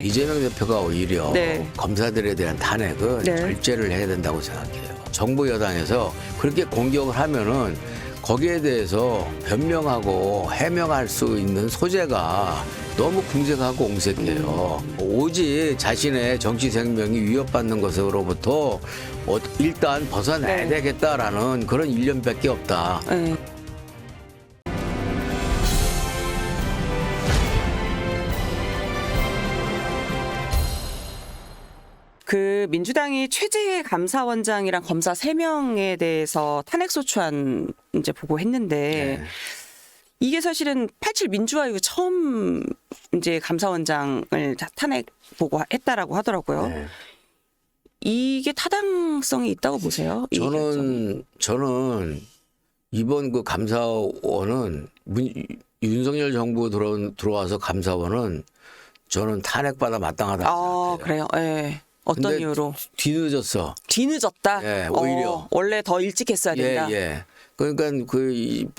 이재명 대표가 오히려 네. 검사들에 대한 탄핵은 네. 절제를 해야 된다고 생각해요. 정부 여당에서 그렇게 공격을 하면은 거기에 대해서 변명하고 해명할 수 있는 소재가 너무 궁색하고 옹색해요. 오직 자신의 정치 생명이 위협받는 것으로부터 일단 벗어나야 네. 되겠다라는 그런 일념밖에 없다. 네. 그 민주당이 최재해 감사원장이랑 검사 3명에 대해서 탄핵소추안 이제 보고했는데 네. 이게 사실은 87 민주화 이후 처음 이제 감사원장을 탄핵 보고했다라고 하더라고요. 네. 이게 타당성이 있다고 보세요? 이 결정이? 저는 이번 그 감사원은 윤석열 정부 들어와서 감사원은 저는 탄핵받아 마땅하다 생각해요. 그래요. 예. 어떤 근데 이유로? 뒤늦었어. 뒤늦었다. 예, 오히려. 원래 더 일찍 했어야 된다. 예. 그러니까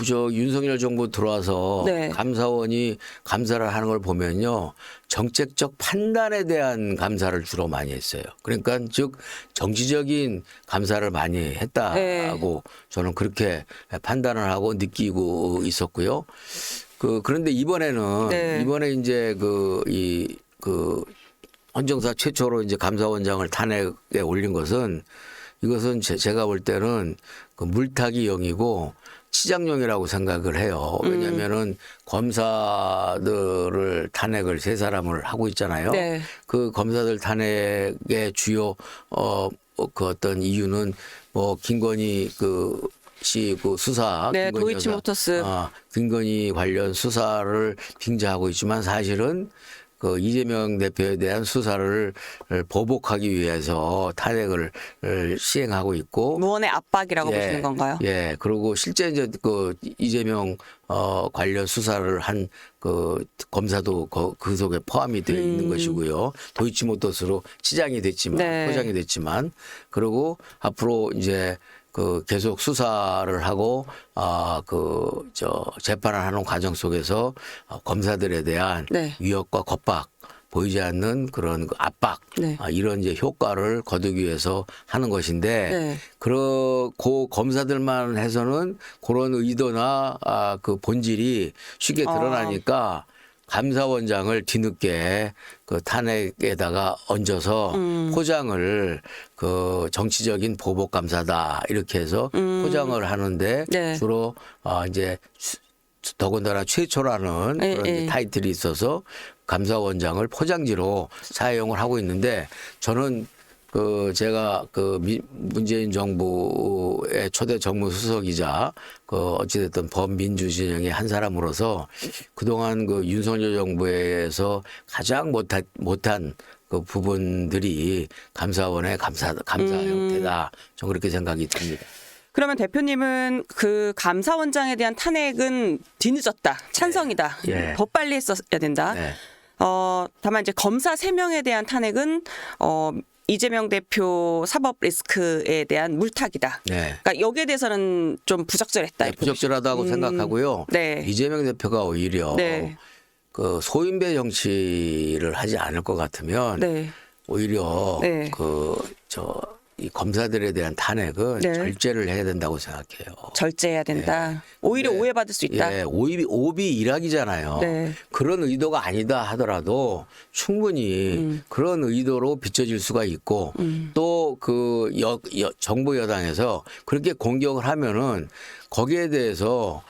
저 윤석열 정부 들어와서 네. 감사원이 감사를 하는 걸 보면요. 정책적 판단에 대한 감사를 주로 많이 했어요. 그러니까 즉 정치적인 감사를 많이 했다고 저는 그렇게 판단을 하고 느끼고 있었고요. 그런데 이번에 이제 헌정사 최초로 이제 감사원장을 탄핵에 올린 것은 이것은 제가 볼 때는 그 물타기용이고 치장용이라고 생각을 해요. 왜냐하면은 검사들을 탄핵을 3사람을 하고 있잖아요. 네. 그 검사들 탄핵의 주요 그 어떤 이유는 뭐 김건희 그 수사, 네, 김건희 도이치모터스. 김건희 관련 수사를 빙자하고 있지만 사실은 그 이재명 대표에 대한 수사를 보복하기 위해서 탄핵을 시행하고 있고 무언의 압박이라고 보시는 건가요? 예. 그리고 실제 이제 그 이재명 관련 수사를 한 그 검사도 그 속에 포함이 되어 있는 것이고요. 도이치모터스로 치장이 됐지만 네. 포장이 됐지만 그리고 앞으로 이제 그 계속 수사를 하고 재판을 하는 과정 속에서 검사들에 대한 네. 위협과 겁박 보이지 않는 그런 압박 네. 이런 이제 효과를 거두기 위해서 하는 것인데 네. 그 검사들만 해서는 그런 의도나 그 본질이 쉽게 드러나니까 감사원장을 뒤늦게 그 탄핵에다가 얹어서 포장을 그 정치적인 보복 감사다 이렇게 해서 포장을 하는데 네. 주로 이제 더군다나 최초라는 그런 이제 타이틀이 있어서 감사원장을 포장지로 사용을 하고 있는데 저는 제가 문재인 정부의 초대 정무수석이자 어찌됐든 범민주 진영의 한 사람으로서 그동안 윤석열 정부에서 가장 못한 그 부분들이 감사원의 감사 형태다. 저는 그렇게 생각이 듭니다. 그러면 대표님은 그 감사원장에 대한 탄핵은 뒤늦었다. 찬성이다. 예. 더 빨리 했어야 된다. 네. 다만 이제 검사 3명에 대한 탄핵은 이재명 대표 사법 리스크에 대한 물타기다. 네. 그러니까 여기에 대해서는 좀 부적절했다. 네, 부적절하다고 생각하고요. 네. 이재명 대표가 오히려 네. 그 소인배 정치를 하지 않을 것 같으면 네. 오히려 네. 이 검사들에 대한 탄핵은 네. 절제를 해야 된다고 생각해요. 절제해야 된다. 오히려 네. 오해받을 수 있다. 예, 오비 일학이잖아요. 네. 그런 의도가 아니다 하더라도 충분히 그런 의도로 비춰질 수가 있고 또 정부 여당에서 그렇게 공격을 하면은 거기에 대해서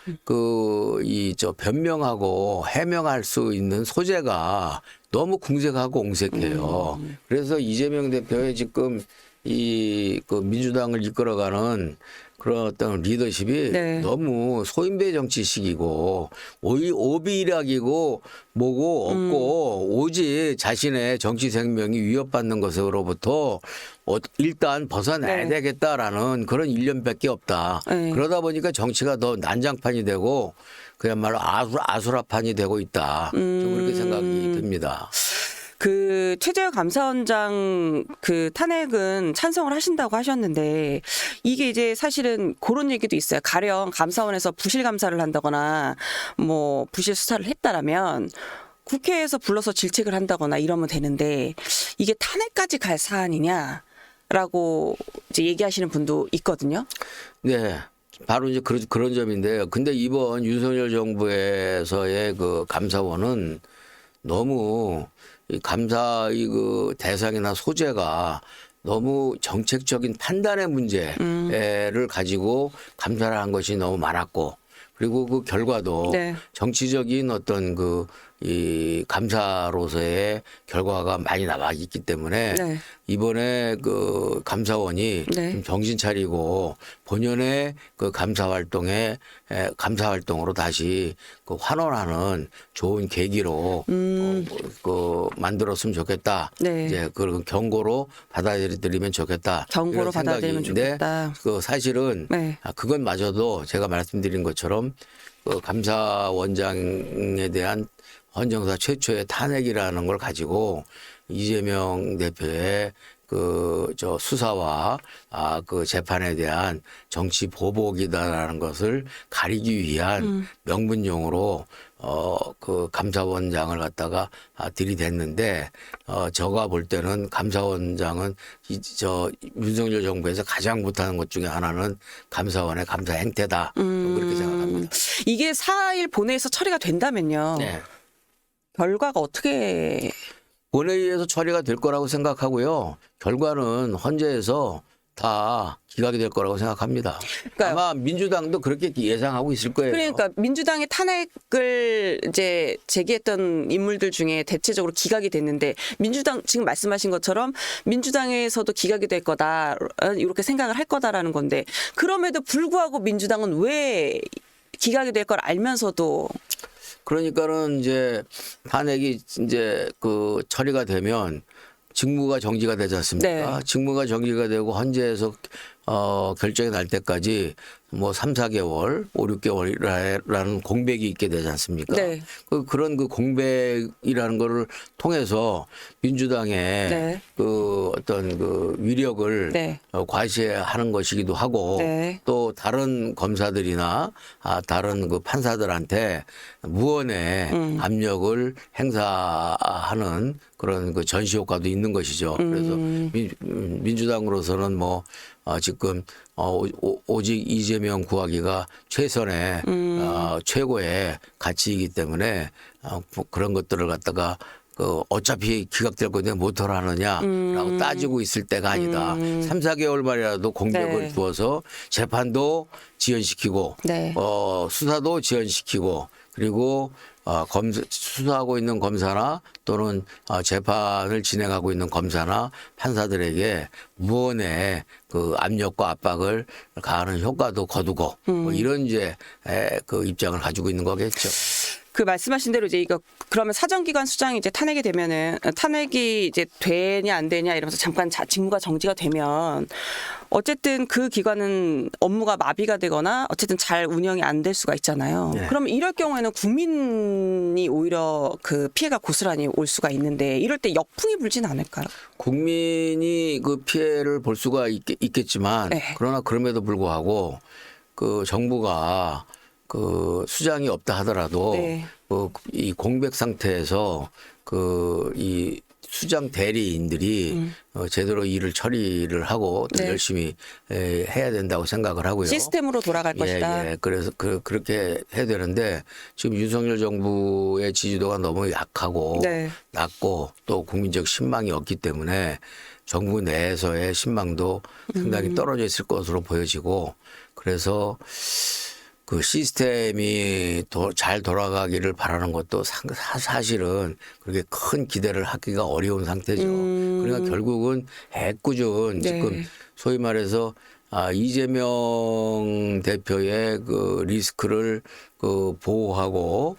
변명하고 해명할 수 있는 소재가 너무 궁색하고 옹색해요. 그래서 이재명 대표의 지금 민주당을 이끌어가는 그런 어떤 리더십이 네. 너무 소인배 정치식이고 오비일학이고 뭐고 없고 오직 자신의 정치 생명이 위협받는 것으로부터 일단 벗어나야 네. 되겠다라는 그런 일념밖에 없다. 네. 그러다 보니까 정치가 더 난장판이 되고 그야말로 아수라판이 되고 있다. 좀 그렇게 생각이 듭니다. 그 최재형 감사원장 그 탄핵은 찬성을 하신다고 하셨는데 이게 이제 사실은 그런 얘기도 있어요. 가령 감사원에서 부실 감사를 한다거나 뭐 부실 수사를 했다라면 국회에서 불러서 질책을 한다거나 이러면 되는데 이게 탄핵까지 갈 사안이냐라고 이제 얘기하시는 분도 있거든요. 네. 바로 이제 그런 점인데요. 근데 이번 윤석열 정부에서의 그 감사원은 너무 이 감사의 그 대상이나 소재가 너무 정책적인 판단의 문제를 가지고 감사를 한 것이 너무 많았고, 그리고 그 결과도 네. 정치적인 어떤 이 감사로서의 결과가 많이 나와 있기 때문에 네. 이번에 그 감사원이 네. 좀 정신 차리고 본연의 그 감사 활동으로 다시 그 환원하는 좋은 계기로 그 만들었으면 좋겠다. 네. 이제 그런 경고로 받아들이면 좋겠다. 경고로 이런 받아들이면 생각인데 좋겠다. 그 사실은 네. 그것마저도 제가 말씀드린 것처럼 그 감사원장에 대한 헌정사 최초의 탄핵이라는 걸 가지고 이재명 대표의 수사와 그 재판에 대한 정치 보복이다라는 것을 가리기 위한 명분용으로 그 감사원장을 갖다가 들이댔는데 제가 볼 때는 감사원장은 윤석열 정부에서 가장 못하는 것 중에 하나는 감사원의 감사 행태다. 그렇게 생각합니다. 이게 4일 본회의에서 처리가 된다면요. 네. 결과가 어떻게 본회의에서 처리가 될 거라고 생각하고요. 결과는 헌재에서 다 기각이 될 거라고 생각합니다. 그러니까요. 아마 민주당도 그렇게 예상하고 있을 거예요. 그러니까 민주당의 탄핵을 이제 제기했던 인물들 중에 대체적으로 기각이 됐는데 민주당 지금 말씀하신 것처럼 민주당에서도 기각이 될 거다 이렇게 생각을 할 거다라는 건데 그럼에도 불구하고 민주당은 왜 기각이 될 걸 알면서도 그러니까는 이제 탄핵이 이제 그 처리가 되면 직무가 정지가 되지 않습니까? 네. 직무가 정지가 되고 헌재에서 결정이 날 때까지 뭐 3, 4개월, 5, 6개월이라는 공백이 있게 되지 않습니까? 네. 그런 그 공백이라는 거를 통해서 민주당의 네. 그 어떤 그 위력을 네. 과시하는 것이기도 하고 네. 또 다른 검사들이나 다른 그 판사들한테 무언의 압력을 행사하는 그런 그 전시 효과도 있는 것이죠. 그래서 민주당으로서는 뭐 지금 오직 이재명 구하기가 최선의 최고의 가치이기 때문에 그런 것들을 갖다가 어차피 기각될 건데 못하러 하느냐라고 따지고 있을 때가 아니다. 3, 4개월 만이라도 공백을 네. 두어서 재판도 지연시키고 네. 수사도 지연시키고 그리고 수사하고 있는 검사나 또는 재판을 진행하고 있는 검사나 판사들에게 무언의 그 압력과 압박을 가하는 효과도 거두고 뭐 이런 이제 그 입장을 가지고 있는 거겠죠. 그 말씀하신 대로 이제 이거 그러면 사정기관 수장이 이제 탄핵이 되면은 탄핵이 이제 되냐 안 되냐 이러면서 잠깐 직무가 정지가 되면 어쨌든 그 기관은 업무가 마비가 되거나 어쨌든 잘 운영이 안 될 수가 있잖아요. 네. 그러면 이럴 경우에는 국민이 오히려 그 피해가 고스란히 올 수가 있는데 이럴 때 역풍이 불진 않을까요? 국민이 그 피해를 볼 수가 있겠지만 네. 그러나 그럼에도 불구하고 그 정부가 그 수장이 없다 하더라도 네. 이 공백 상태에서 이 수장 대리인들이 제대로 일을 처리를 하고 또 네. 열심히 해야 된다고 생각을 하고요. 시스템으로 돌아갈 것이다. 예. 그래서 그렇게 해야 되는데 지금 윤석열 정부의 지지도가 너무 약하고 네. 낮고 또 국민적 신망이 없기 때문에 정부 내에서의 신망도 상당히 떨어져 있을 것으로 보여지고 그래서 그 시스템이 잘 돌아가기를 바라는 것도 사실은 그렇게 큰 기대를 하기가 어려운 상태죠. 그러니까 결국은 애꿎은 네. 지금 소위 말해서 이재명 대표의 그 리스크를 그 보호하고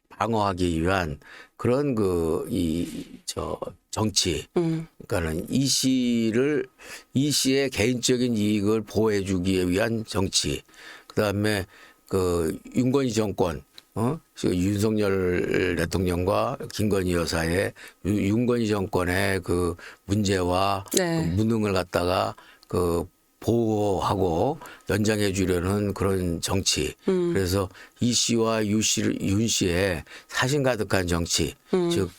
방어하기 위한 그런 정치. 그러니까는 이 씨의 개인적인 이익을 보호해주기 위한 정치. 그다음에 그 윤건희 정권, 윤석열 대통령과 김건희 여사의 윤건희 정권의 그 문제와 네. 무능을 갖다가 보호하고 연장해 주려는 그런 정치. 그래서 이 씨와 윤 씨의 사신 가득한 정치, 즉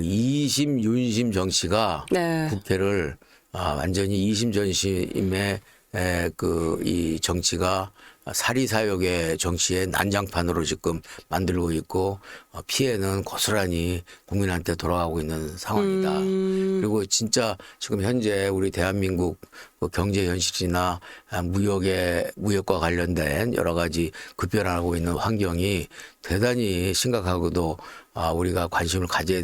이심 윤심 정치가 네. 국회를 완전히 이심 전심의 이 정치가 사리사욕의 정치의 난장판으로 지금 만들고 있고 피해는 고스란히 국민한테 돌아가고 있는 상황이다. 그리고 진짜 지금 현재 우리 대한민국 경제 현실이나 무역과 관련된 여러 가지 급변하고 있는 환경이 대단히 심각하고도 우리가 관심을 가져야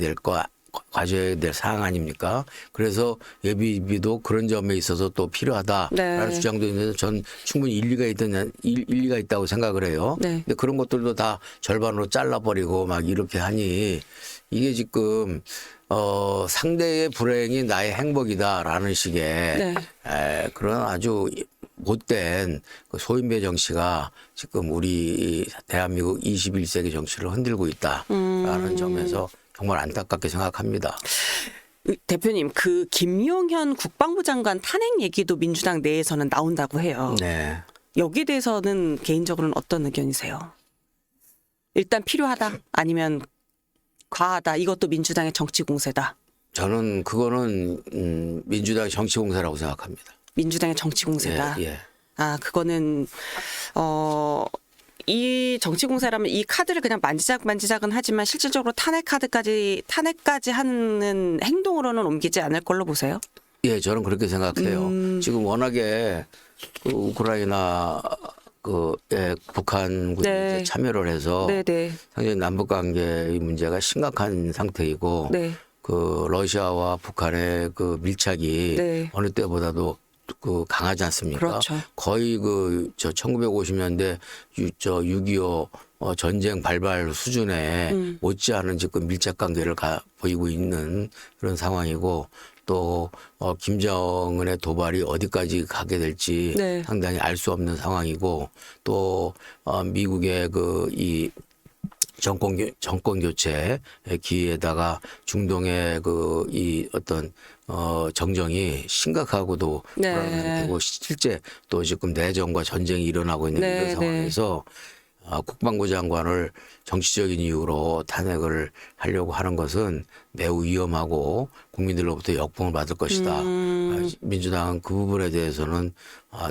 될 사항 아닙니까? 그래서 예비비도 그런 점에 있어서 또 필요하다라는 네. 주장도 있는데 전 충분히 일리가 있다고 생각을 해요. 네. 근데 그런 것들도 다 절반으로 잘라버리고 막 이렇게 하니 이게 지금 상대의 불행이 나의 행복이다라는 식의 그런 아주 못된 그 소인배 정치가 지금 우리 대한민국 21세기 정치를 흔들고 있다라는 점에서 정말 안타깝게 생각합니다. 대표님, 그 김용현 국방부 장관 탄핵 얘기도 민주당 내에서는 나온다고 해요. 네. 여기에 대해서는 개인적으로는 어떤 의견이세요? 일단 필요하다? 아니면 과하다? 이것도 민주당의 정치 공세다? 저는 그거는 민주당의 정치 공세라고 생각합니다. 민주당의 정치 공세다. 예. 그거는 이 정치 공세라면 이 카드를 그냥 만지작은 하지만 실질적으로 탄핵까지 하는 행동으로는 옮기지 않을 걸로 보세요? 예, 저는 그렇게 생각해요. 지금 워낙에 그 우크라이나 북한 군이 네. 이제 참여를 해서 네네. 상당히 남북 관계의 문제가 심각한 상태이고 네. 그 러시아와 북한의 그 밀착이 네. 어느 때보다도 그 강하지 않습니까? 그렇죠. 거의 1950년대 6.25 전쟁 발발 수준에 못지않은 지금 밀착 관계를 보이고 있는 그런 상황이고 또 김정은의 도발이 어디까지 가게 될지 네. 상당히 알 수 없는 상황이고 또 미국의 이 정권 교체 기회에다가 중동의 이 어떤 정정이 심각하고도 네. 불안한 상태고 실제 또 지금 내전과 전쟁이 일어나고 있는 네, 이런 네. 상황에서 국방부 장관을 정치적인 이유로 탄핵을 하려고 하는 것은 매우 위험하고 국민들로부터 역풍을 받을 것이다. 민주당은 그 부분에 대해서는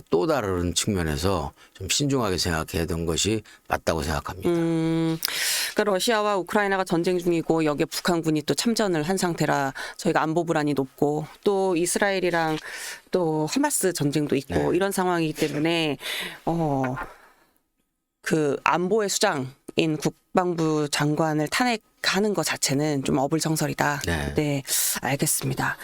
또 다른 측면에서 좀 신중하게 생각해야 되는 것이 맞다고 생각합니다. 그러니까 러시아와 우크라이나가 전쟁 중이고 여기에 북한군이 또 참전을 한 상태라 저희가 안보 불안이 높고 또 이스라엘이랑 또 하마스 전쟁도 있고 이런 상황이기 때문에 그 안보의 수장인 국방부 장관을 탄핵하는 것 자체는 좀 어불성설이다. 네. 네, 알겠습니다.